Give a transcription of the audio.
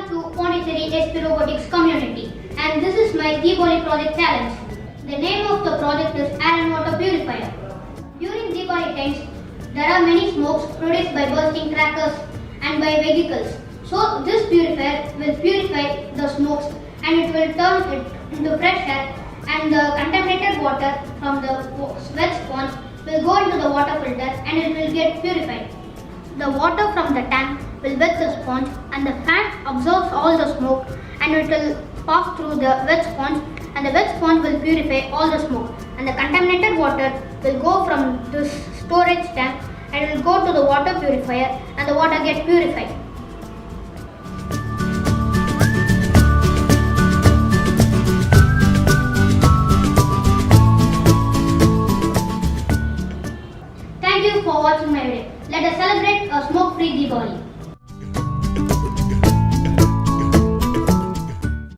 to Puducherry SP Robotics community, and this is my Diwali project challenge. The name of the project is Air and Water Purifier. During Diwali times, there are many smokes produced by bursting crackers and by vehicles. So this purifier will purify the smokes and it will turn it into fresh air, and the contaminated water from the wet sponge will go into the water filter and it will get purified. The water from the tank will wet the sponge and the fan absorbs all the smoke and it will pass through the wet sponge, and the wet sponge will purify all the smoke, and the contaminated water will go from this storage tank and it will go to the water purifier and the water get purified. Thank you for watching my video. Let us celebrate a smoke-free Diwali.